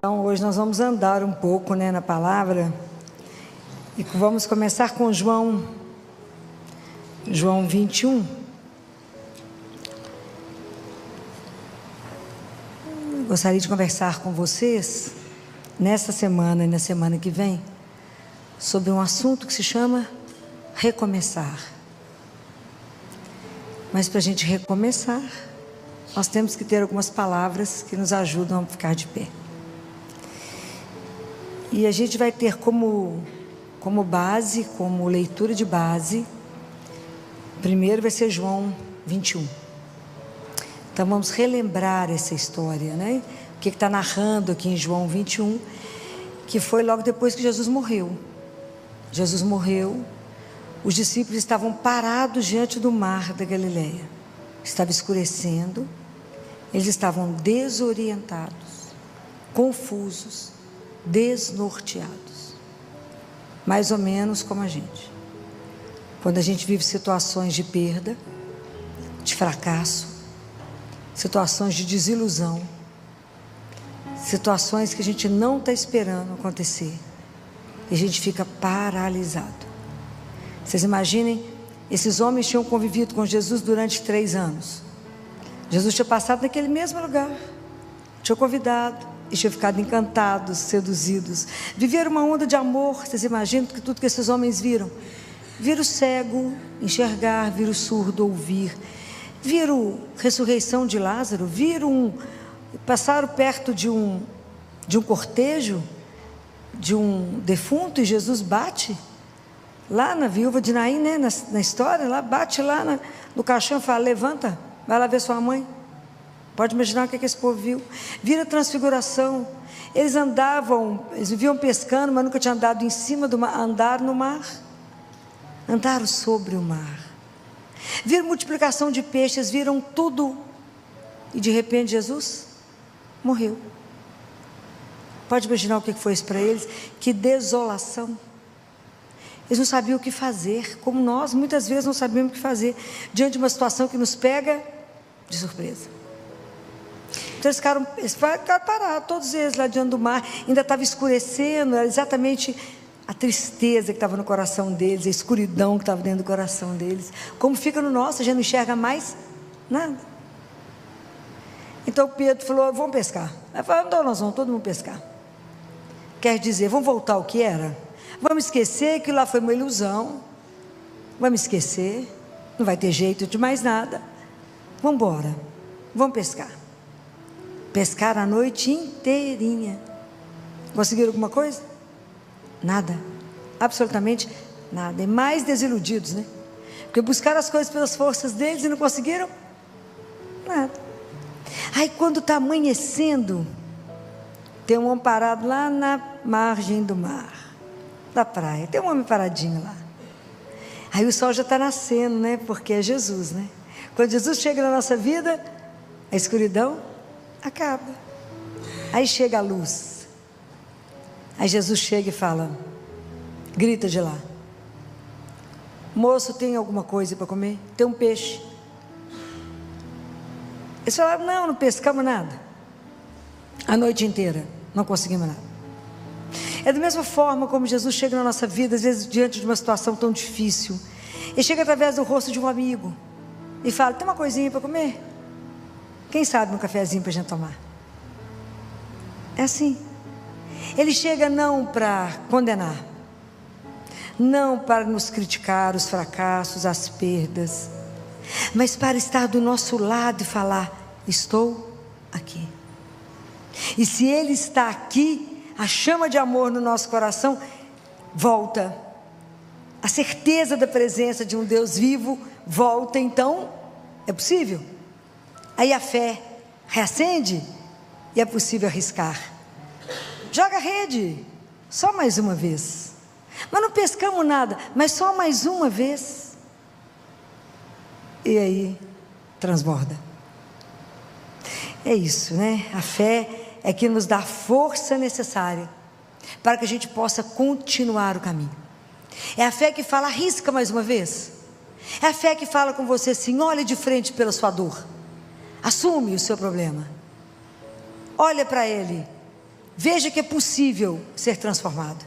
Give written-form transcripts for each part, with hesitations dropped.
Então, hoje nós vamos andar um pouco, na palavra, e vamos começar com João 21. Eu gostaria de conversar com vocês, nesta semana e na semana que vem, sobre um assunto que se chama recomeçar. Mas para a gente recomeçar, nós temos que ter algumas palavras que nos ajudam a ficar de pé. E a gente vai ter como base, como leitura de base, primeiro vai ser João 21. Então vamos relembrar essa história, né? O que está narrando aqui em João 21, que foi logo depois que Jesus morreu. Jesus morreu, os discípulos estavam parados diante do mar da Galileia. Estava escurecendo, eles estavam desorientados, confusos, desnorteados, mais ou menos como a gente. Quando a gente vive situações de perda, de fracasso, situações de desilusão, situações que a gente não está esperando acontecer, e a gente fica paralisado. Vocês imaginem, esses homens tinham convivido com Jesus durante 3 anos. Jesus tinha passado naquele mesmo lugar, tinha convidado, e tinham ficado encantados, seduzidos, viveram uma onda de amor. Vocês imaginam que tudo que esses homens viram? Viram o cego enxergar, viram o surdo ouvir, viram a ressurreição de Lázaro, passaram perto de um cortejo, de um defunto, e Jesus bate lá na viúva de Naim, né, na história, lá bate lá no caixão e fala: levanta, vai lá ver sua mãe. Pode imaginar o que esse povo viu. Viram a transfiguração. Eles andavam, eles viviam pescando, mas nunca tinham andado em cima do mar. Andaram no mar, andaram sobre o mar, viram multiplicação de peixes, viram tudo, e de repente Jesus morreu. Pode imaginar o que foi isso para eles? Que desolação. Eles não sabiam o que fazer, como nós muitas vezes não sabemos o que fazer diante de uma situação que nos pega de surpresa. Então eles ficaram parados, todos eles lá diante do mar. Ainda estava escurecendo, era exatamente a tristeza que estava no coração deles, a escuridão que estava dentro do coração deles. Como fica no nosso, a gente não enxerga mais nada. Então Pedro falou: vamos pescar. Aí falou: então nós vamos todo mundo pescar. Quer dizer, vamos voltar ao que era? Vamos esquecer que lá foi uma ilusão. Vamos esquecer, não vai ter jeito de mais nada. Vamos embora, vamos pescar. Pescaram a noite inteirinha. Conseguiram alguma coisa? Nada, absolutamente nada. E mais desiludidos, né? Porque buscaram as coisas pelas forças deles e não conseguiram nada. Aí quando está amanhecendo, tem um homem parado lá na margem do mar, da praia. Tem um homem paradinho lá. Aí o sol já está nascendo, né? Porque é Jesus, né? Quando Jesus chega na nossa vida, a escuridão acaba. Aí chega a luz. Aí Jesus chega e fala, grita de lá: moço, tem alguma coisa para comer? Tem um peixe. Eles falaram: não pescamos nada. A noite inteira, não conseguimos nada. É da mesma forma como Jesus chega na nossa vida, às vezes diante de uma situação tão difícil. Ele chega através do rosto de um amigo e fala: tem uma coisinha para comer? Quem sabe um cafezinho para a gente tomar? É assim. Ele chega não para condenar, não para nos criticar os fracassos, as perdas, mas para estar do nosso lado e falar: estou aqui. E se Ele está aqui, a chama de amor no nosso coração volta, a certeza da presença de um Deus vivo volta. Então é possível. Aí a fé reacende e é possível arriscar. Joga a rede, só mais uma vez. Mas não pescamos nada, mas só mais uma vez. E aí transborda. É isso, né? A fé é que nos dá a força necessária para que a gente possa continuar o caminho. É a fé que fala: arrisca mais uma vez. É a fé que fala com você assim: olhe de frente pela sua dor, assume o seu problema, olha para ele, veja que é possível ser transformado.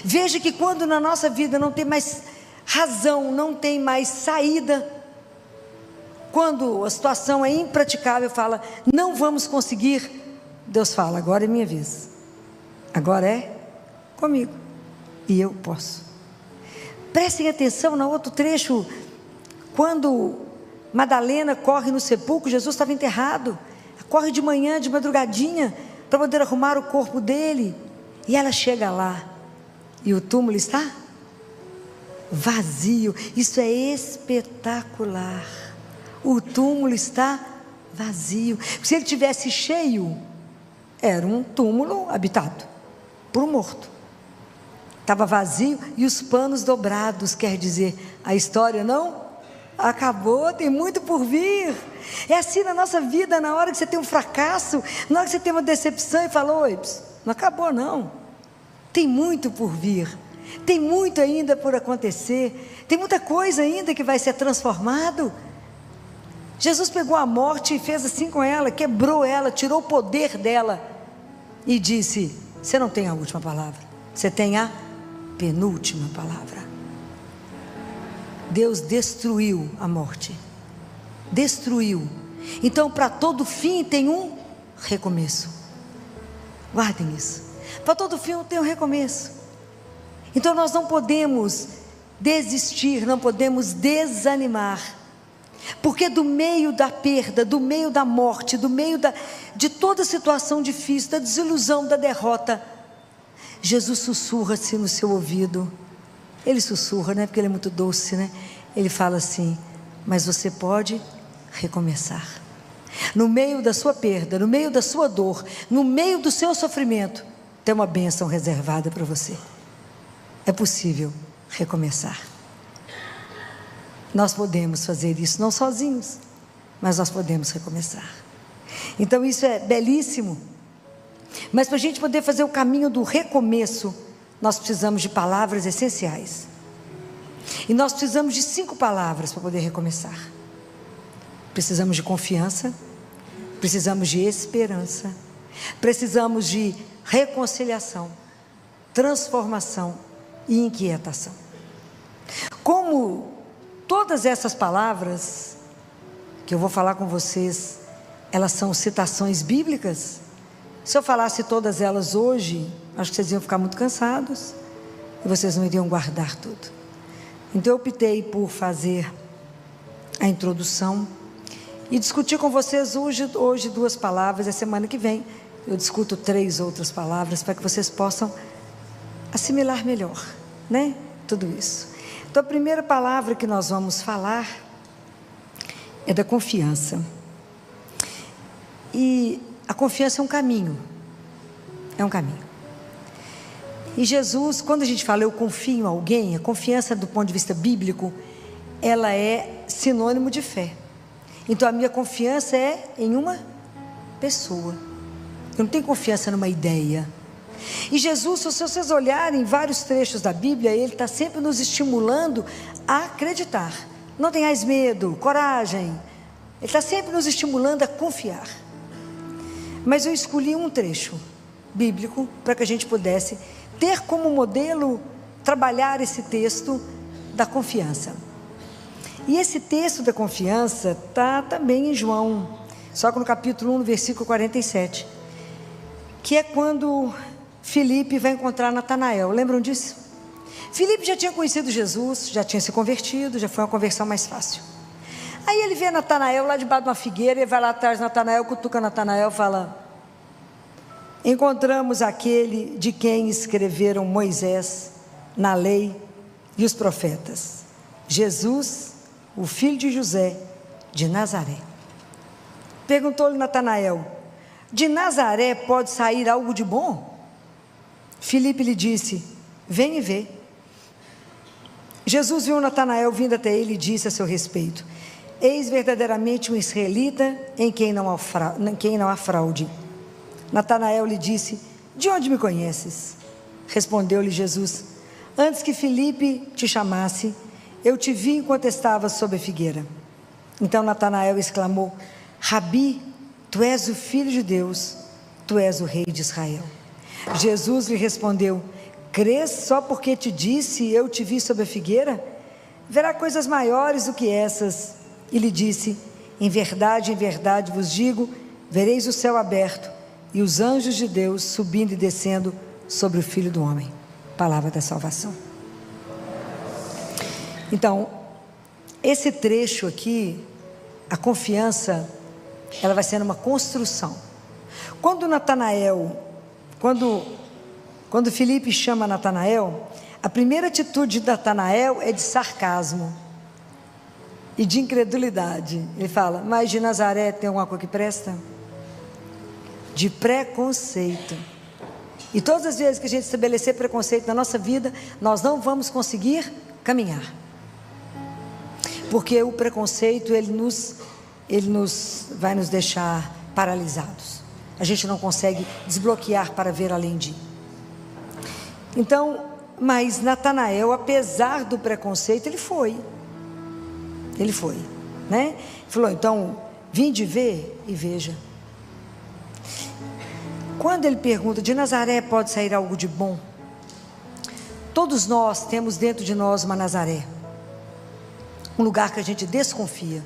Veja que quando na nossa vida não tem mais razão, não tem mais saída, quando a situação é impraticável, fala, não vamos conseguir, Deus fala, agora é minha vez, agora é comigo, e eu posso. Prestem atenção no outro trecho, quando Madalena corre no sepulcro, Jesus estava enterrado, corre de manhã, de madrugadinha, para poder arrumar o corpo dele, e ela chega lá, e o túmulo está vazio. Isso é espetacular. O túmulo está vazio. Se ele tivesse cheio, era um túmulo habitado por um morto. Estava vazio e os panos dobrados, quer dizer, a história não acabou, tem muito por vir. É assim na nossa vida, na hora que você tem um fracasso, na hora que você tem uma decepção e fala, oi, não acabou não, tem muito por vir, tem muito ainda por acontecer, tem muita coisa ainda que vai ser transformado. Jesus pegou a morte e fez assim com ela, quebrou ela, tirou o poder dela e disse, você não tem a última palavra, você tem a penúltima palavra. Deus destruiu a morte, destruiu. Então para todo fim tem um recomeço. Guardem isso, para todo fim tem um recomeço. Então nós não podemos desistir, não podemos desanimar, porque do meio da perda, do meio da morte, do meio de toda situação difícil, da desilusão, da derrota, Jesus sussurra-se no seu ouvido. Ele sussurra, né? Porque ele é muito doce, né? Ele fala assim, mas você pode recomeçar. No meio da sua perda, no meio da sua dor, no meio do seu sofrimento, tem uma bênção reservada para você. É possível recomeçar. Nós podemos fazer isso, não sozinhos, mas nós podemos recomeçar. Então isso é belíssimo. Mas para a gente poder fazer o caminho do recomeço, nós precisamos de palavras essenciais. E nós precisamos de 5 palavras para poder recomeçar. Precisamos de confiança, precisamos de esperança, precisamos de reconciliação, transformação e inquietação. Como todas essas palavras que eu vou falar com vocês, elas são citações bíblicas, se eu falasse todas elas hoje, acho que vocês iam ficar muito cansados e vocês não iriam guardar tudo. Então eu optei por fazer a introdução e discutir com vocês hoje 2 palavras. A semana que vem eu discuto 3 outras palavras para que vocês possam assimilar melhor, né? Tudo isso. Então a primeira palavra que nós vamos falar é da confiança. E a confiança é um caminho. É um caminho. E Jesus, quando a gente fala eu confio em alguém, a confiança do ponto de vista bíblico, ela é sinônimo de fé. Então a minha confiança é em uma pessoa. Eu não tenho confiança numa ideia. E Jesus, se vocês olharem vários trechos da Bíblia, Ele está sempre nos estimulando a acreditar. Não tenhais medo, coragem. Ele está sempre nos estimulando a confiar. Mas eu escolhi um trecho bíblico para que a gente pudesse ter como modelo trabalhar esse texto da confiança. E esse texto da confiança está também em João, só que no capítulo 1, no versículo 47, que é quando Filipe vai encontrar Natanael. Lembram disso? Filipe já tinha conhecido Jesus, já tinha se convertido, já foi uma conversão mais fácil. Aí ele vê Natanael lá debaixo de uma figueira, ele vai lá atrás de Natanael, cutuca Natanael, fala: encontramos aquele de quem escreveram Moisés na lei e os profetas, Jesus, o filho de José, de Nazaré. Perguntou-lhe Natanael: de Nazaré pode sair algo de bom? Filipe lhe disse: vem e vê. Jesus viu Natanael vindo até ele e disse a seu respeito: eis verdadeiramente um israelita em quem não há fraude. Natanael lhe disse: de onde me conheces? Respondeu-lhe Jesus: antes que Filipe te chamasse, eu te vi enquanto estavas sob a figueira. Então Natanael exclamou: Rabi, tu és o Filho de Deus, tu és o rei de Israel. Jesus lhe respondeu: crês só porque te disse, eu te vi sob a figueira? Verá coisas maiores do que essas. E lhe disse: em verdade vos digo, vereis o céu aberto e os anjos de Deus subindo e descendo sobre o Filho do Homem. Palavra da salvação. Então, esse trecho aqui, a confiança, ela vai sendo uma construção. Quando Filipe chama Natanael, a primeira atitude de Natanael é de sarcasmo e de incredulidade. Ele fala: mas de Nazaré tem alguma coisa que presta? De preconceito. E todas as vezes que a gente estabelecer preconceito na nossa vida, nós não vamos conseguir caminhar, porque o preconceito ele vai nos deixar paralisados. A gente não consegue desbloquear para ver além de. Então, mas Natanael, apesar do preconceito, ele foi, né? Falou: então, vinde ver e veja. Quando ele pergunta: de Nazaré pode sair algo de bom? Todos nós temos dentro de nós uma Nazaré, um lugar que a gente desconfia,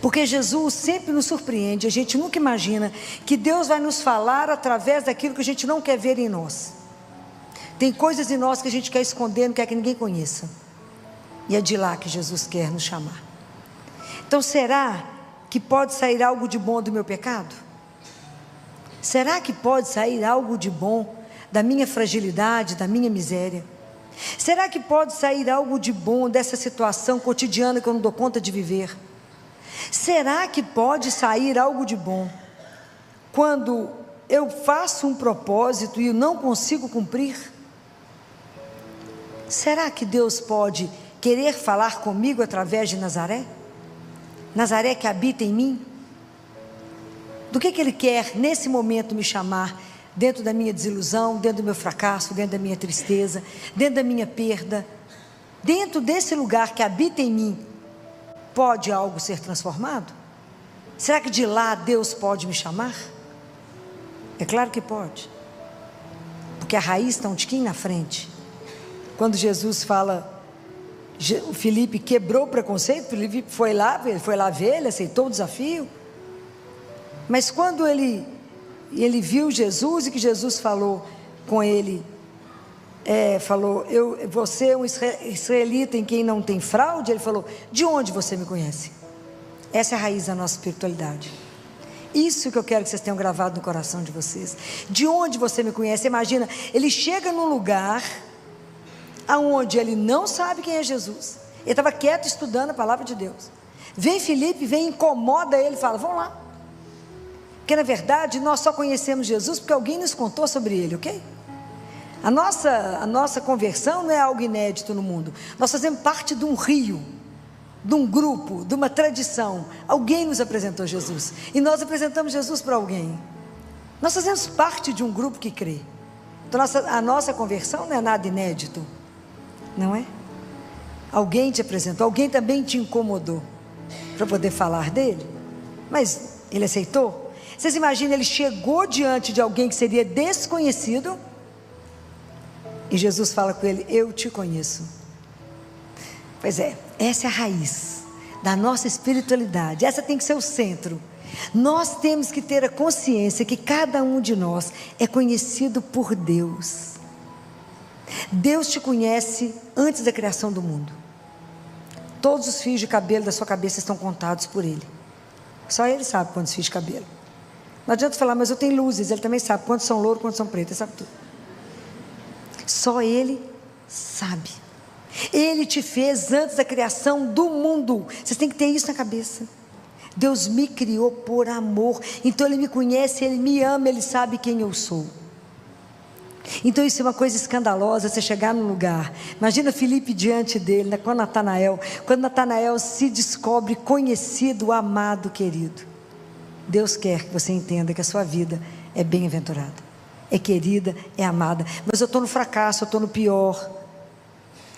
porque Jesus sempre nos surpreende. A gente nunca imagina que Deus vai nos falar através daquilo que a gente não quer ver em nós. Tem coisas em nós que a gente quer esconder, não quer que ninguém conheça, e é de lá que Jesus quer nos chamar. Então, será que pode sair algo de bom do meu pecado? Será que pode sair algo de bom da minha fragilidade, da minha miséria? Será que pode sair algo de bom dessa situação cotidiana que eu não dou conta de viver? Será que pode sair algo de bom quando eu faço um propósito e eu não consigo cumprir? Será que Deus pode querer falar comigo através de Nazaré? Nazaré que habita em mim? Do que Ele quer nesse momento me chamar? Dentro da minha desilusão, dentro do meu fracasso, dentro da minha tristeza, dentro da minha perda, dentro desse lugar que habita em mim, pode algo ser transformado? Será que de lá Deus pode me chamar? É claro que pode, porque a raiz está um tiquinho na frente. Quando Jesus fala, o Filipe quebrou o preconceito, o Filipe foi lá ver, ele aceitou o desafio. Mas quando ele viu Jesus e que Jesus falou com ele, você é um israelita em quem não tem fraude, ele falou: de onde você me conhece? Essa é a raiz da nossa espiritualidade. Isso que eu quero que vocês tenham gravado no coração de vocês. De onde você me conhece? Imagina, ele chega num lugar aonde ele não sabe quem é Jesus. Ele estava quieto estudando a palavra de Deus. Vem Filipe, incomoda ele, fala: vamos lá. Porque na verdade nós só conhecemos Jesus porque alguém nos contou sobre ele, ok? A nossa conversão não é algo inédito no mundo. Nós fazemos parte de um rio, de um grupo, de uma tradição. Alguém nos apresentou Jesus e nós apresentamos Jesus para alguém. Nós fazemos parte de um grupo que crê. Então a nossa conversão não é nada inédito, não é? Alguém te apresentou, alguém também te incomodou para poder falar dele, mas ele aceitou. Vocês imaginam, ele chegou diante de alguém que seria desconhecido e Jesus fala com ele: eu te conheço. Pois é, essa é a raiz da nossa espiritualidade, essa tem que ser o centro. Nós temos que ter a consciência que cada um de nós é conhecido por Deus. Deus te conhece antes da criação do mundo. Todos os fios de cabelo da sua cabeça estão contados por Ele. Só Ele sabe quantos fios de cabelo. Não adianta falar: mas eu tenho luzes. Ele também sabe quantos são louros, quantos são pretos. Ele sabe tudo. Só Ele sabe. Ele te fez antes da criação do mundo. Vocês têm que ter isso na cabeça. Deus me criou por amor. Então Ele me conhece, Ele me ama, Ele sabe quem eu sou. Então isso é uma coisa escandalosa, você chegar num lugar. Imagina Filipe diante dele, com Natanael. Quando Natanael se descobre conhecido, amado, querido. Deus quer que você entenda que a sua vida é bem-aventurada, é querida, é amada. Mas eu estou no fracasso, eu estou no pior.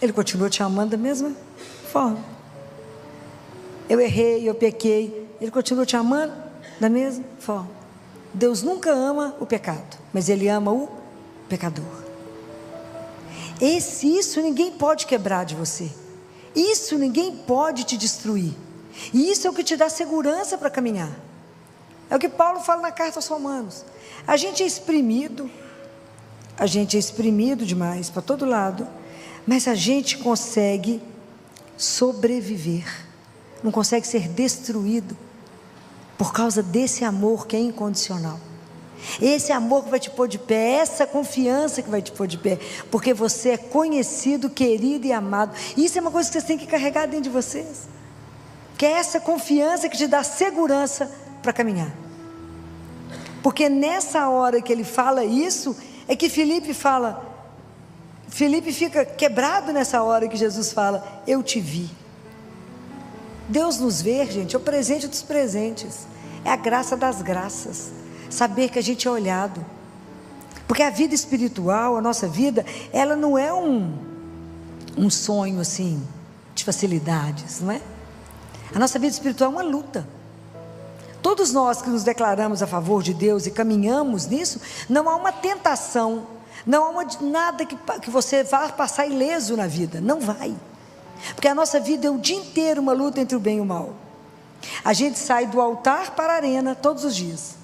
Ele continua te amando da mesma forma. Eu errei, eu pequei. Ele continua te amando da mesma forma. Deus nunca ama o pecado, mas Ele ama o pecador. Isso ninguém pode quebrar de você. Isso ninguém pode te destruir. E isso é o que te dá segurança para caminhar. É o que Paulo fala na carta aos Romanos. A gente é espremido demais para todo lado, mas a gente consegue sobreviver, não consegue ser destruído, por causa desse amor que é incondicional. Esse amor que vai te pôr de pé, essa confiança que vai te pôr de pé, porque você é conhecido, querido e amado. Isso é uma coisa que vocês têm que carregar dentro de vocês, que é essa confiança que te dá segurança para caminhar. Porque nessa hora que ele fala isso, é que Filipe fica quebrado nessa hora que Jesus fala, eu te vi. Deus nos vê, gente, é o presente dos presentes, é a graça das graças, saber que a gente é olhado. Porque a vida espiritual, a nossa vida, ela não é um sonho assim, de facilidades, não é? A nossa vida espiritual é uma luta. Todos nós que nos declaramos a favor de Deus e caminhamos nisso, não há uma tentação, não há nada que você vá passar ileso na vida, não vai. Porque a nossa vida é o dia inteiro uma luta entre o bem e o mal. A gente sai do altar para a arena todos os dias.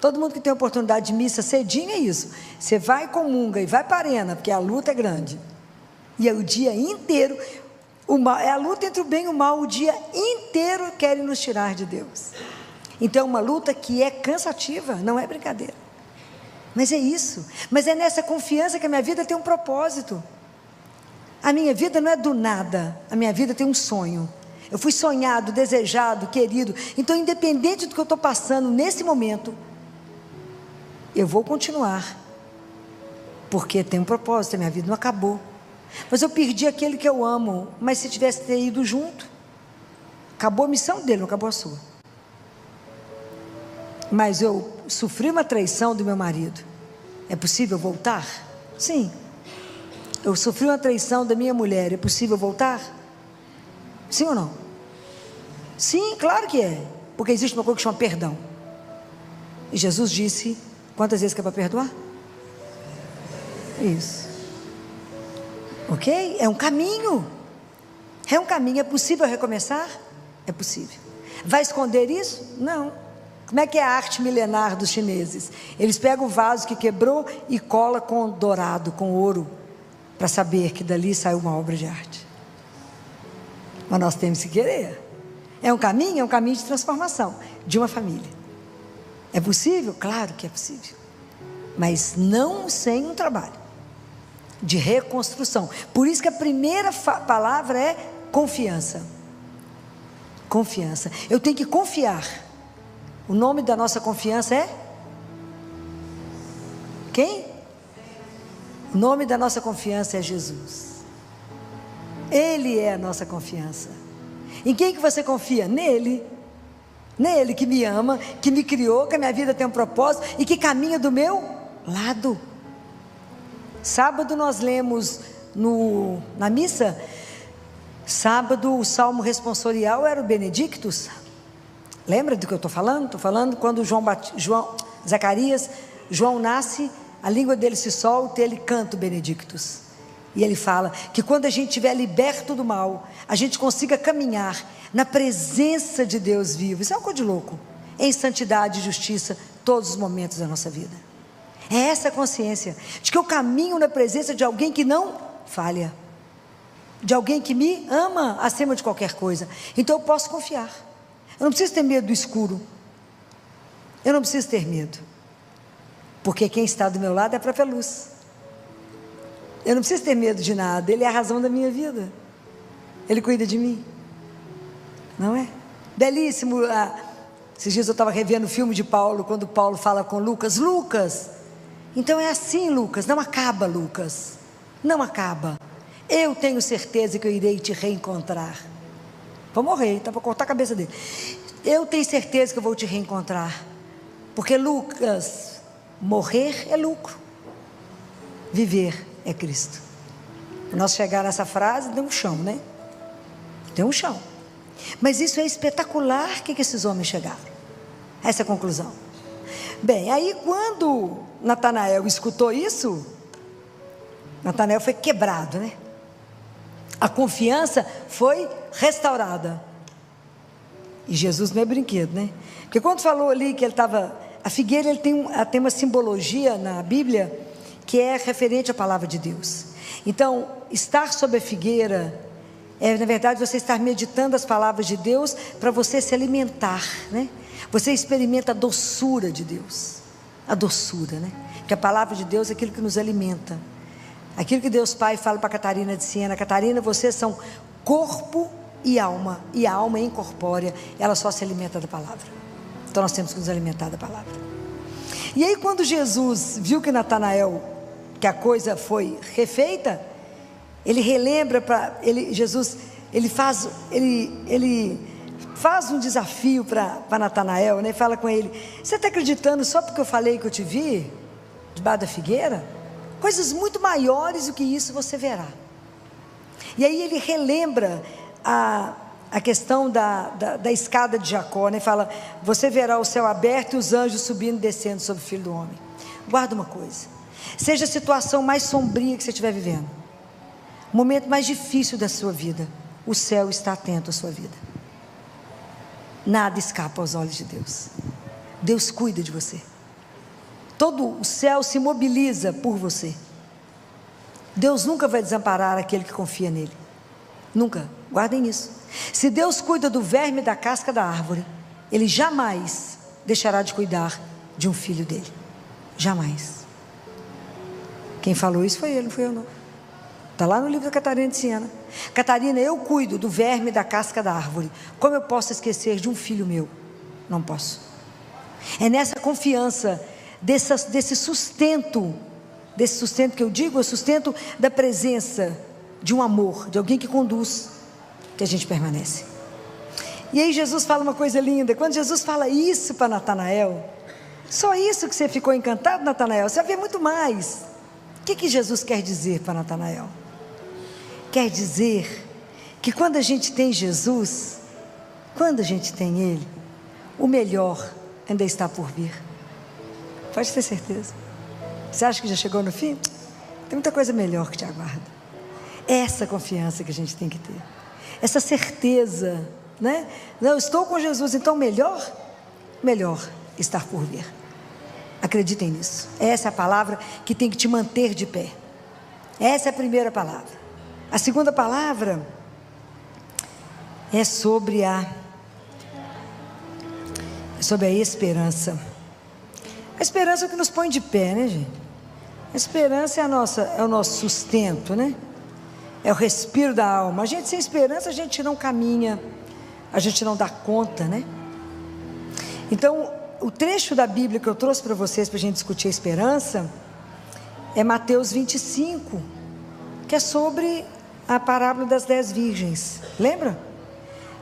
Todo mundo que tem oportunidade de missa cedinho é isso. Você vai, comunga e vai para a arena, porque a luta é grande. E é o dia inteiro, é a luta entre o bem e o mal, o dia inteiro querem nos tirar de Deus. Então é uma luta que é cansativa, não é brincadeira. Mas é isso, mas é nessa confiança que a minha vida tem um propósito. A minha vida não é do nada, a minha vida tem um sonho. Eu fui sonhado, desejado, querido. Então independente do que eu estou passando nesse momento, eu vou continuar, porque tem um propósito, a minha vida não acabou. Mas eu perdi aquele que eu amo, mas se tivesse ido junto, acabou a missão dele, não acabou a sua. Mas eu sofri uma traição do meu marido, é possível voltar? Sim. Eu sofri uma traição da minha mulher, é possível voltar? Sim ou não? Sim, claro que é, porque existe uma coisa que chama perdão. E Jesus disse, quantas vezes que é para perdoar? Isso. Ok? É um caminho. É possível recomeçar? É possível. Vai esconder isso? Não. Como é que é a arte milenar dos chineses? Eles pegam o vaso que quebrou e cola com dourado, com ouro, para saber que dali saiu uma obra de arte. Mas nós temos que querer. É um caminho de transformação de uma família. É possível? Claro que é possível. Mas não sem um trabalho de reconstrução. Por isso que a primeira palavra é confiança. Confiança. Eu tenho que confiar. O nome da nossa confiança é? Quem? O nome da nossa confiança é Jesus. Ele é a nossa confiança. Em quem que você confia? Nele. Nele que me ama, que me criou, que a minha vida tem um propósito e que caminha do meu lado. Sábado nós lemos na missa, sábado o salmo responsorial era o Benedictus. Lembra do que eu estou falando? Estou falando quando João nasce, a língua dele se solta e ele canta o Benedictus. E ele fala que quando a gente estiver liberto do mal, a gente consiga caminhar na presença de Deus vivo. Isso é uma coisa de louco. Em santidade e justiça, todos os momentos da nossa vida. É essa consciência de que eu caminho na presença de alguém que não falha, de alguém que me ama acima de qualquer coisa. Então eu posso confiar. Eu não preciso ter medo do escuro. Eu não preciso ter medo, porque quem está do meu lado é a própria luz. Eu não preciso ter medo de nada. Ele é a razão da minha vida. Ele cuida de mim. Não é? Belíssimo. Esses dias eu estava revendo o filme de Paulo, quando Paulo fala com Lucas. Lucas, então é assim, Lucas, não acaba, Lucas. Não acaba. Eu tenho certeza que eu irei te reencontrar. Vou morrer, tá para cortar a cabeça dele. Eu tenho certeza que eu vou te reencontrar. Porque Lucas, morrer é lucro. Viver é Cristo. Nós chegar nessa frase, tem um chão, né? Tem um chão. Mas isso é espetacular que esses homens chegaram a essa conclusão. Bem, aí quando Natanael escutou isso, Natanael foi quebrado, né? A confiança foi restaurada. E Jesus não é brinquedo, né? Porque quando falou ali que ele estava... A figueira ele tem uma simbologia na Bíblia que é referente à palavra de Deus. Então, estar sob a figueira na verdade, você estar meditando as palavras de Deus para você se alimentar, né? Você experimenta a doçura de Deus. A doçura, né? Porque a palavra de Deus é aquilo que nos alimenta. Aquilo que Deus Pai fala para Catarina de Siena: Catarina, vocês são corpo e a alma é incorpórea, ela só se alimenta da palavra. Então nós temos que nos alimentar da palavra. E aí quando Jesus viu que Natanael, que a coisa foi refeita, ele relembra Jesus, ele faz um desafio para Natanael, né? Fala com ele: você está acreditando só porque eu falei que eu te vi debaixo da figueira? Coisas muito maiores do que isso você verá. E aí ele relembra a questão da escada de Jacó, né? Fala: você verá o céu aberto e os anjos subindo e descendo sobre o Filho do Homem. Guarda uma coisa: seja a situação mais sombria que você estiver vivendo, o momento mais difícil da sua vida, o céu está atento à sua vida. Nada escapa aos olhos de Deus. Deus cuida de você. Todo o céu se mobiliza por você. Deus nunca vai desamparar aquele que confia nele. Nunca. Guardem isso. Se Deus cuida do verme da casca da árvore, Ele jamais deixará de cuidar de um filho dele. Jamais. Quem falou isso foi ele, não fui eu não. Está lá no livro da Catarina de Siena. Catarina, eu cuido do verme da casca da árvore. Como eu posso esquecer de um filho meu? Não posso. É nessa confiança, desse sustento que eu digo, é o sustento da presença de um amor, de alguém que conduz, que a gente permanece. E aí Jesus fala uma coisa linda. Quando Jesus fala isso para Natanael, só isso que você ficou encantado, Natanael? Você vai ver muito mais. O que Jesus quer dizer para Natanael? Quer dizer que quando a gente tem Jesus, quando a gente tem Ele, o melhor ainda está por vir. Pode ter certeza. Você acha que já chegou no fim? Tem muita coisa melhor que te aguarda. Essa confiança que a gente tem que ter, essa certeza, né? Não, estou com Jesus, então melhor estar por vir. Acreditem nisso. Essa é a palavra que tem que te manter de pé. Essa é a primeira palavra. A segunda palavra é sobre a esperança. A esperança é o que nos põe de pé, né, gente? A esperança é o nosso sustento, né? É o respiro da alma. A gente sem esperança, a gente não caminha, a gente não dá conta, né? Então, o trecho da Bíblia que eu trouxe para vocês, para a gente discutir a esperança, é Mateus 25, que é sobre a parábola das 10 virgens. Lembra?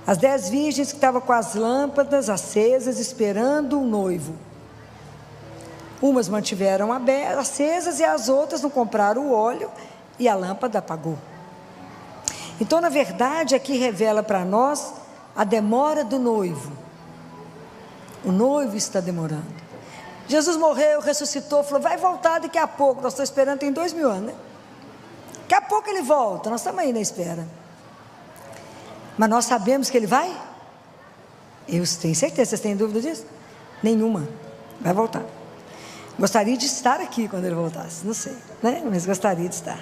As 10 virgens que estavam com as lâmpadas acesas, esperando o noivo. Umas mantiveram acesas e as outras não compraram o óleo e a lâmpada apagou. Então, na verdade, aqui revela para nós a demora do noivo. O noivo está demorando. Jesus morreu, ressuscitou, falou: vai voltar daqui a pouco. Nós estamos esperando, tem 2000 anos, né? Daqui a pouco ele volta, nós estamos aí na espera. Mas nós sabemos que ele vai? Eu tenho certeza. Vocês têm dúvida disso? Nenhuma. Vai voltar. Gostaria de estar aqui quando ele voltasse, não sei, né? Mas gostaria de estar.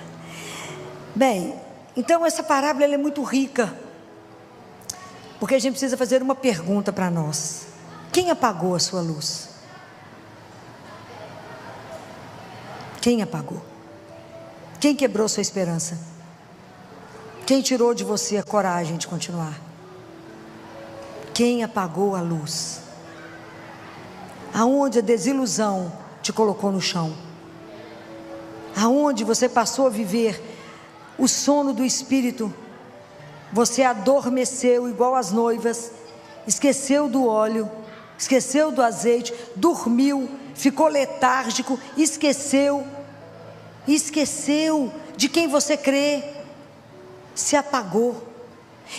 Bem, então essa parábola ela é muito rica, porque a gente precisa fazer uma pergunta para nós: quem apagou a sua luz? Quem apagou? Quem quebrou sua esperança? Quem tirou de você a coragem de continuar? Quem apagou a luz? Aonde a desilusão te colocou no chão? Aonde você passou a viver o sono do espírito? Você adormeceu igual as noivas, esqueceu do óleo, esqueceu do azeite, dormiu, ficou letárgico, esqueceu de quem você crê, se apagou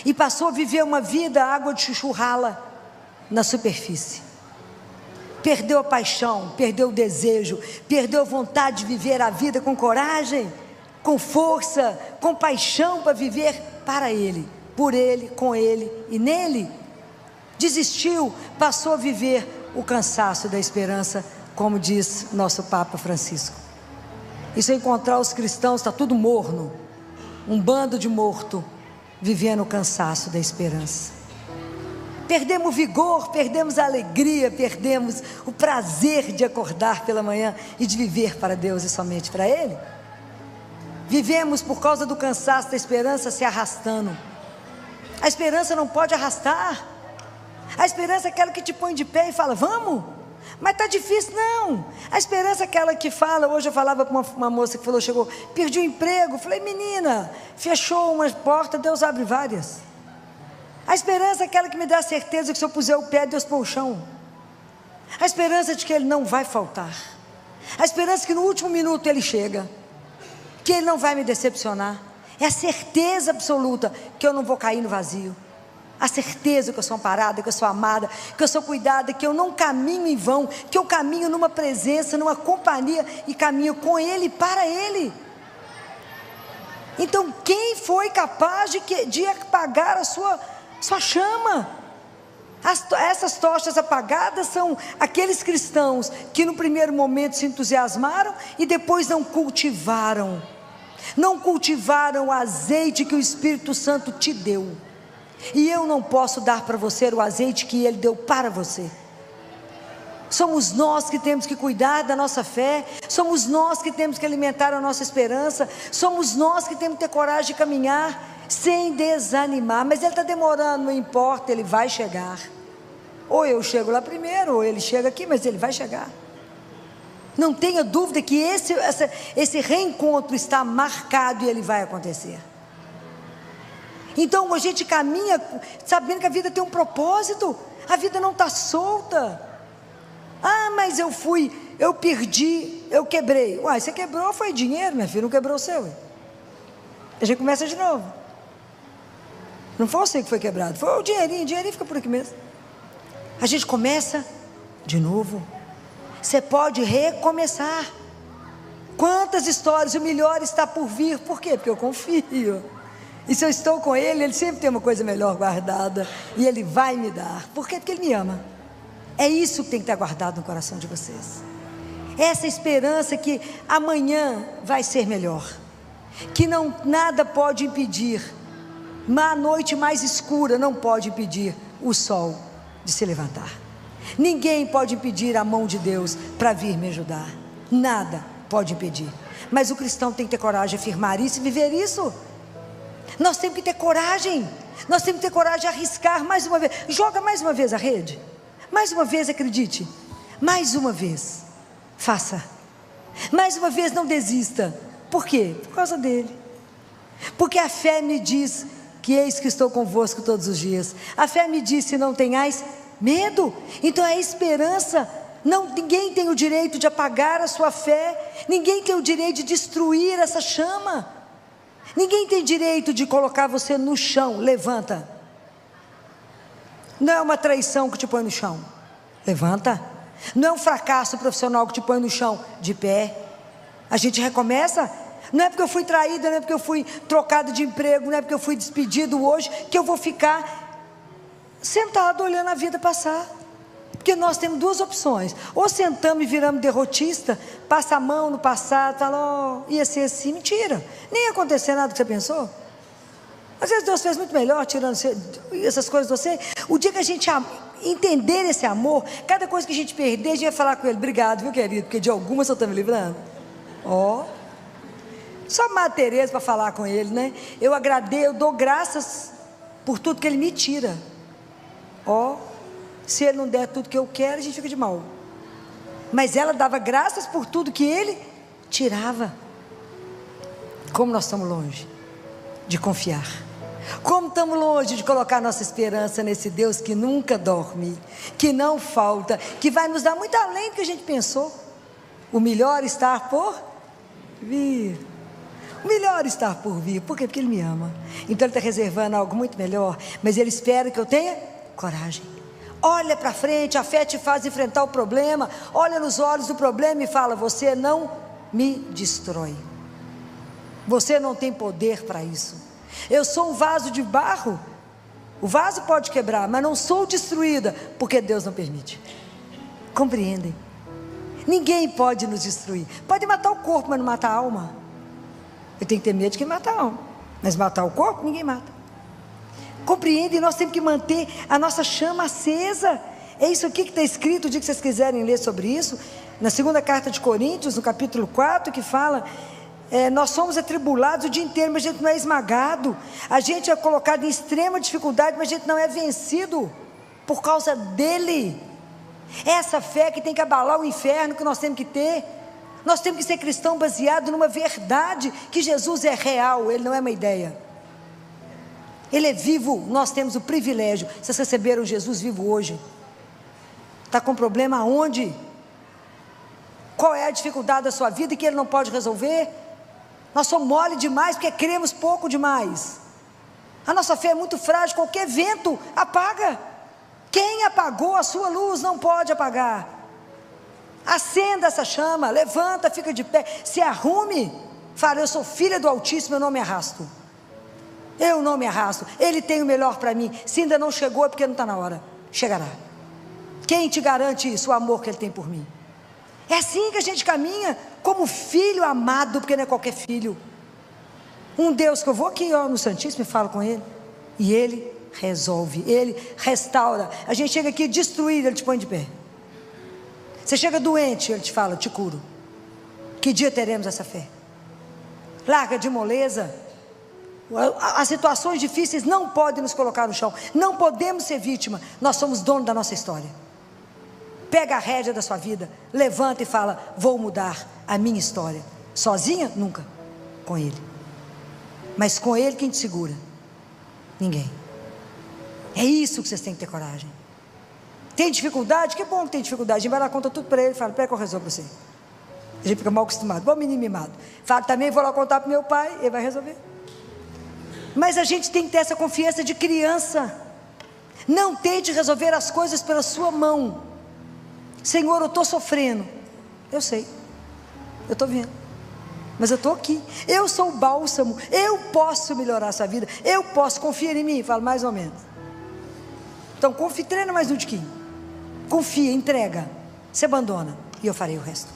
e passou a viver uma vida água de chuchu rala na superfície. Perdeu a paixão, perdeu o desejo, perdeu a vontade de viver a vida com coragem, com força, com paixão para viver para Ele, por Ele, com Ele e nele. Desistiu, passou a viver o cansaço da esperança, como diz nosso Papa Francisco. E se encontrar os cristãos, está tudo morno, um bando de morto, vivendo o cansaço da esperança. Perdemos o vigor, perdemos a alegria, perdemos o prazer de acordar pela manhã e de viver para Deus e somente para Ele. Vivemos por causa do cansaço da esperança se arrastando. A esperança não pode arrastar. A esperança é aquela que te põe de pé e fala, vamos, mas está difícil. Não, a esperança é aquela que fala. Hoje eu falava para uma moça que falou, chegou, perdi o emprego. Falei, menina, fechou uma porta, Deus abre várias. A esperança é aquela que me dá a certeza que se eu puser o pé, Deus põe o chão. A esperança de que Ele não vai faltar. A esperança que no último minuto Ele chega, que Ele não vai me decepcionar. É a certeza absoluta que eu não vou cair no vazio. A certeza que eu sou amparada, que eu sou amada, que eu sou cuidada, que eu não caminho em vão, que eu caminho numa presença, numa companhia e caminho com Ele e para Ele. Então quem foi capaz de apagar a sua chama? Essas tochas apagadas são aqueles cristãos que no primeiro momento se entusiasmaram e depois não cultivaram o azeite que o Espírito Santo te deu. E eu não posso dar para você o azeite que Ele deu para você. Somos nós que temos que cuidar da nossa fé, somos nós que temos que alimentar a nossa esperança, somos nós que temos que ter coragem de caminhar sem desanimar. Mas Ele está demorando, não importa, Ele vai chegar. Ou eu chego lá primeiro, ou Ele chega aqui, mas Ele vai chegar. Não tenha dúvida que esse reencontro está marcado e ele vai acontecer. Então a gente caminha sabendo que a vida tem um propósito, a vida não está solta. Ah, mas eu perdi, eu quebrei. Uai, você quebrou, foi dinheiro, minha filha, não quebrou o seu. A gente começa de novo. Não foi você que foi quebrado, foi o dinheirinho fica por aqui mesmo. A gente começa de novo. Você pode recomeçar. Quantas histórias, o melhor está por vir. Por quê? Porque eu confio. E se eu estou com Ele, Ele sempre tem uma coisa melhor guardada. E Ele vai me dar. Por quê? Porque Ele me ama. É isso que tem que estar guardado no coração de vocês. Essa esperança que amanhã vai ser melhor. Que nada pode impedir. A noite mais escura não pode impedir o sol de se levantar. Ninguém pode impedir a mão de Deus para vir me ajudar. Nada pode impedir. Mas o cristão tem que ter coragem de afirmar isso e viver isso. Nós temos que ter coragem. Nós temos que ter coragem de arriscar mais uma vez. Joga mais uma vez a rede. Mais uma vez acredite. Mais uma vez faça. Mais uma vez não desista. Por quê? Por causa dele. Porque a fé me diz que eis que estou convosco todos os dias. A fé me diz: se não tenhais medo. Então a esperança, ninguém tem o direito de apagar a sua fé. Ninguém tem o direito de destruir essa chama. Ninguém tem direito de colocar você no chão. Levanta. Não é uma traição que te põe no chão. Levanta. Não é um fracasso profissional que te põe no chão. De pé. A gente recomeça. Não é porque eu fui traída, não é porque eu fui trocada de emprego, não é porque eu fui despedido hoje, que eu vou ficar sentado olhando a vida passar. Porque nós temos duas opções: ou sentamos e viramos derrotista, passa a mão no passado, fala, ia ser assim. Mentira, nem ia acontecer nada que você pensou. Às vezes Deus fez muito melhor tirando essas coisas de você. O dia que a gente entender esse amor, cada coisa que a gente perder, a gente vai falar com Ele: obrigado, viu, querido, porque de alguma você está me livrando. Só Madre Teresa para falar com Ele, né? Eu agradeço, eu dou graças por tudo que Ele me tira. Se Ele não der tudo que eu quero, a gente fica de mal. Mas ela dava graças por tudo que Ele tirava. Como nós estamos longe de confiar. Como estamos longe de colocar nossa esperança nesse Deus que nunca dorme, que não falta, que vai nos dar muito além do que a gente pensou. O melhor está por vir. O melhor está por vir. Por quê? Porque Ele me ama. Então Ele está reservando algo muito melhor. Mas Ele espera que eu tenha coragem. Olha para frente, a fé te faz enfrentar o problema. Olha nos olhos do problema e fala: você não me destrói. Você não tem poder para isso. Eu sou um vaso de barro. O vaso pode quebrar, mas não sou destruída, porque Deus não permite. Compreendem? Ninguém pode nos destruir. Pode matar o corpo, mas não matar a alma. Eu tenho que ter medo de quem mata a alma, mas matar o corpo, ninguém mata. Compreendem? Nós temos que manter a nossa chama acesa. É isso aqui que está escrito, o dia que vocês quiserem ler sobre isso, na segunda carta de Coríntios, no capítulo 4, que fala... nós somos atribulados o dia inteiro, mas a gente não é esmagado. A gente é colocado em extrema dificuldade, mas a gente não é vencido por causa dele. Essa fé que tem que abalar o inferno, que nós temos que ter. Nós temos que ser cristão baseado numa verdade, que Jesus é real, ele não é uma ideia. Ele é vivo. Nós temos o privilégio. Vocês receberam Jesus vivo hoje? Está com problema aonde? Qual é a dificuldade da sua vida e que ele não pode resolver? Nós somos mole demais porque queremos pouco demais. A nossa fé é muito frágil, qualquer vento apaga. Quem apagou a sua luz não pode apagar. Acenda essa chama, levanta, fica de pé, se arrume. Fala: eu sou filha do Altíssimo, eu não me arrasto. Eu não me arrasto, Ele tem o melhor para mim. Se ainda não chegou é porque não está na hora. Chegará. Quem te garante isso? O amor que Ele tem por mim. É assim que a gente caminha, como filho amado, porque não é qualquer filho. Um Deus que eu vou aqui no Santíssimo e falo com Ele, e Ele resolve, Ele restaura. A gente chega aqui destruído, Ele te põe de pé. Você chega doente, Ele te fala: te curo. Que dia teremos essa fé? Larga de moleza. As situações difíceis não podem nos colocar no chão. Não podemos ser vítima. Nós somos donos da nossa história. Pega a rédea da sua vida, levanta e fala: vou mudar a minha história. Sozinha? Nunca. Com Ele. Mas com Ele quem te segura? Ninguém. É isso que vocês têm que ter coragem. Tem dificuldade? Que bom que tem dificuldade. A gente vai dar conta tudo para Ele. Fala: pera que eu resolvo para você. A gente fica mal acostumado. Bom menino mimado. Fala: também vou lá contar para meu pai. Ele vai resolver. Mas a gente tem que ter essa confiança de criança. Não tente resolver as coisas pela sua mão. Senhor, eu estou sofrendo. Eu sei, eu estou vendo, mas eu estou aqui. Eu sou o bálsamo. Eu posso melhorar a sua vida. Eu posso, confia em mim. Falo: mais ou menos. Então confia, treina mais um tiquinho. Confia, entrega. Se abandona e eu farei o resto.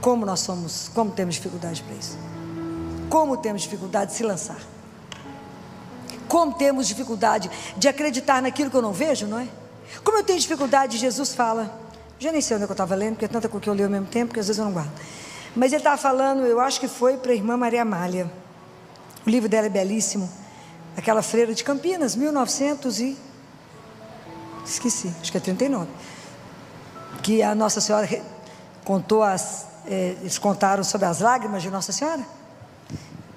Como nós somos, como temos dificuldade para isso. Como temos dificuldade de se lançar. Como temos dificuldade de acreditar naquilo que eu não vejo, não é? Como eu tenho dificuldade, Jesus fala, já nem sei onde eu estava lendo, porque é tanta coisa que eu leio ao mesmo tempo, que às vezes eu não guardo. Mas ele estava falando, eu acho que foi para a irmã Maria Amália. O livro dela é belíssimo. Aquela freira de Campinas, 1900 e... esqueci, acho que é 39. Que a Nossa Senhora contou eles contaram sobre as lágrimas de Nossa Senhora.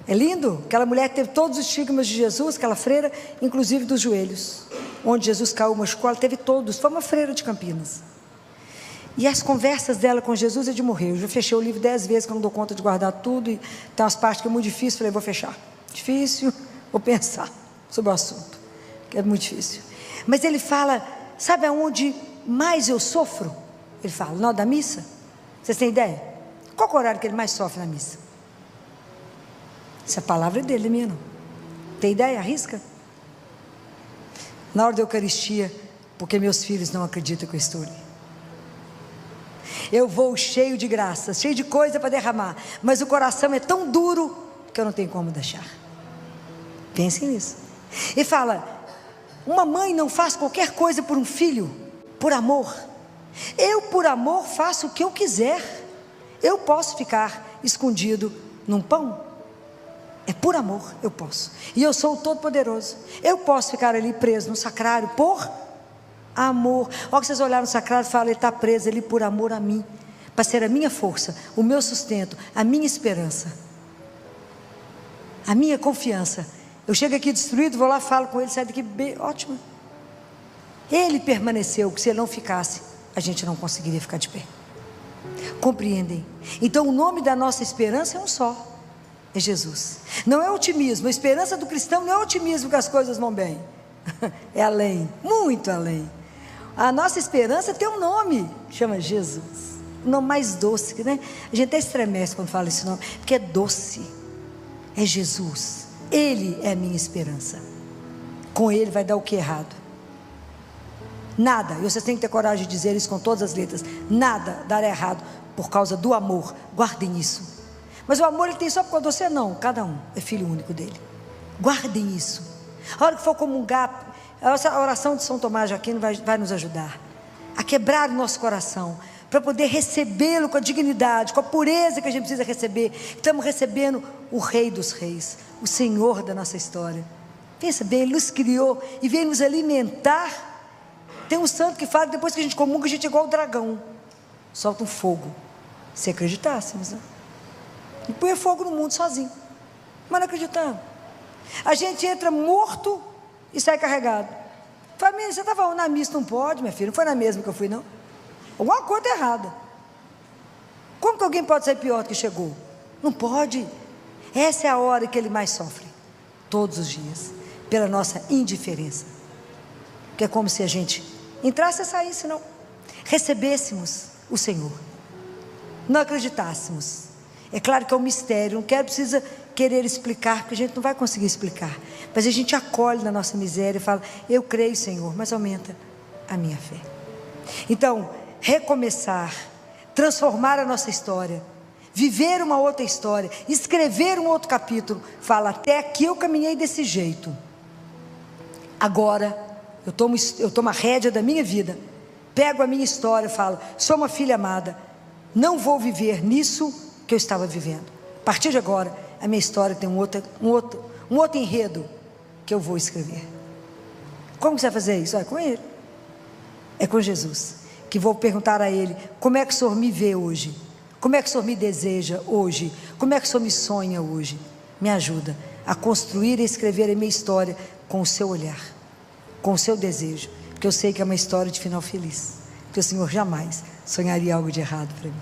É lindo, aquela mulher teve todos os estigmas de Jesus, aquela freira, inclusive dos joelhos, onde Jesus caiu, machucou, ela teve todos, foi uma freira de Campinas. E as conversas dela com Jesus é de morrer. Eu já fechei o livro 10 vezes, que eu não dou conta de guardar tudo, e tem umas partes que é muito difícil, falei: vou fechar. Difícil, vou pensar sobre o assunto, que é muito difícil. Mas ele fala, sabe aonde mais eu sofro? Ele fala: na hora da missa. Vocês têm ideia? Qual é o horário que ele mais sofre na missa? Essa palavra é dele, não é minha não. Tem ideia? Arrisca? Na hora da Eucaristia, porque meus filhos não acreditam que eu estou ali. Eu vou cheio de graça, cheio de coisa para derramar, mas o coração é tão duro que eu não tenho como deixar. Pensem nisso. E fala: uma mãe não faz qualquer coisa por um filho, por amor. Eu, por amor, faço o que eu quiser. Eu posso ficar escondido num pão. É por amor, eu posso. E eu sou o Todo-Poderoso. Eu posso ficar ali preso no sacrário por amor. Olha que vocês olharam no sacrário e falam: ele está preso ali por amor a mim, para ser a minha força, o meu sustento, a minha esperança, a minha confiança. Eu chego aqui destruído, vou lá, falo com ele, sai daqui bem, ótimo. Ele permaneceu, que se ele não ficasse, a gente não conseguiria ficar de pé. Compreendem? Então o nome da nossa esperança é um só. É Jesus. Não é otimismo. A esperança do cristão não é otimismo que as coisas vão bem. É além, muito além. A nossa esperança tem um nome, chama Jesus. O nome mais doce, né? A gente até estremece quando fala esse nome, porque é doce. É Jesus. Ele é a minha esperança. Com Ele vai dar o que errado? Nada. E vocês têm que ter coragem de dizer isso com todas as letras. Nada dará errado por causa do amor. Guardem isso. Mas o amor ele tem só por causa de você? Não. Cada um é filho único dele. Guardem isso. A hora que for comungar, a oração de São Tomás de Aquino vai nos ajudar a quebrar o nosso coração, para poder recebê-lo com a dignidade, com a pureza que a gente precisa receber. Estamos recebendo o Rei dos Reis, o Senhor da nossa história. Pensa bem, Ele nos criou e veio nos alimentar. Tem um santo que fala que depois que a gente comunga, a gente é igual o dragão, solta um fogo. Se acreditássemos, né? E põe fogo no mundo sozinho, mas não acreditamos. A gente entra morto e sai carregado. Família, você estava na missa? Não pode, minha filha, não foi na mesma que eu fui, não. Alguma coisa errada. Como que alguém pode sair pior do que chegou? Não pode. Essa é a hora que ele mais sofre, todos os dias, pela nossa indiferença. Que é como se a gente entrasse e saísse, não. Recebêssemos o Senhor, não acreditássemos. É claro que é um mistério, não precisa querer explicar, porque a gente não vai conseguir explicar, mas a gente acolhe na nossa miséria e fala: eu creio, Senhor, mas aumenta a minha fé. Então, recomeçar, transformar a nossa história, viver uma outra história, escrever um outro capítulo. Fala: até aqui eu caminhei desse jeito, agora eu tomo a rédea da minha vida, pego a minha história e falo: sou uma filha amada, não vou viver nisso que eu estava vivendo. A partir de agora, a minha história tem um outro enredo que eu vou escrever. Como você vai fazer isso? É com Ele, é com Jesus, que vou perguntar a Ele: como é que o Senhor me vê hoje? Como é que o Senhor me deseja hoje? Como é que o Senhor me sonha hoje? Me ajuda a construir e escrever a minha história com o seu olhar, com o seu desejo, porque eu sei que é uma história de final feliz, porque o Senhor jamais sonharia algo de errado para mim.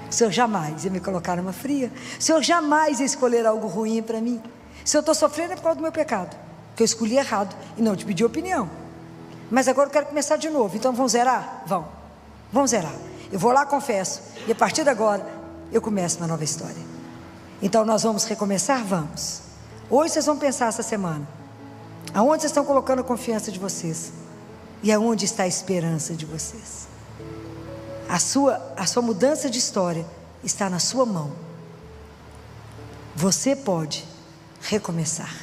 O Senhor jamais ia me colocar numa fria. O Senhor jamais ia escolher algo ruim para mim. Se eu estou sofrendo é por causa do meu pecado, que eu escolhi errado e não te pedi opinião. Mas agora eu quero começar de novo. Então vamos zerar? Vamos zerar. Eu vou lá, confesso, e a partir de agora eu começo uma nova história. Então nós vamos recomeçar? Vamos. Hoje vocês vão pensar essa semana, aonde vocês estão colocando a confiança de vocês e aonde está a esperança de vocês. A sua mudança de história está na sua mão. Você pode recomeçar.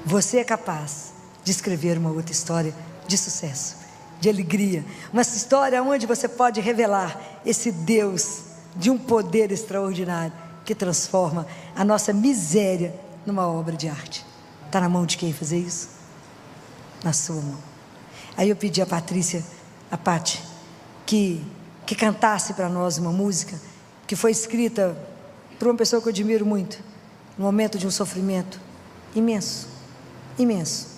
Você é capaz de escrever uma outra história de sucesso, de alegria, uma história onde você pode revelar esse Deus de um poder extraordinário que transforma a nossa miséria numa obra de arte. Está na mão de quem fazer isso? Na sua mão. Aí eu pedi a Pati, que cantasse para nós uma música que foi escrita por uma pessoa que eu admiro muito, no momento de um sofrimento imenso, imenso.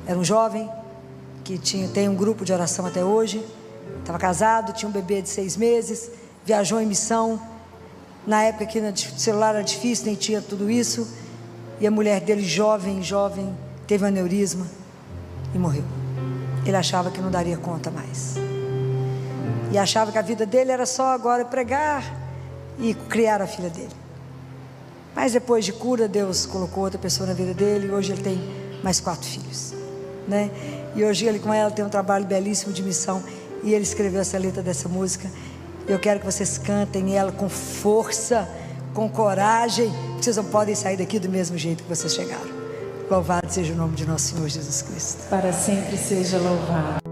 Era um jovem que tem um grupo de oração até hoje, estava casado, tinha um bebê de 6 meses, viajou em missão, na época que o celular era difícil, nem tinha tudo isso, e a mulher dele, jovem, teve um aneurisma e morreu. Ele achava que não daria conta mais, e achava que a vida dele era só agora pregar e criar a filha dele. Mas depois de cura, Deus colocou outra pessoa na vida dele, e hoje ele tem mais 4 filhos, né? E hoje ele com ela tem um trabalho belíssimo de missão, e ele escreveu essa letra dessa música. Eu quero que vocês cantem ela com força, com coragem, porque vocês não podem sair daqui do mesmo jeito que vocês chegaram. Louvado seja o nome de nosso Senhor Jesus Cristo. Para sempre seja louvado.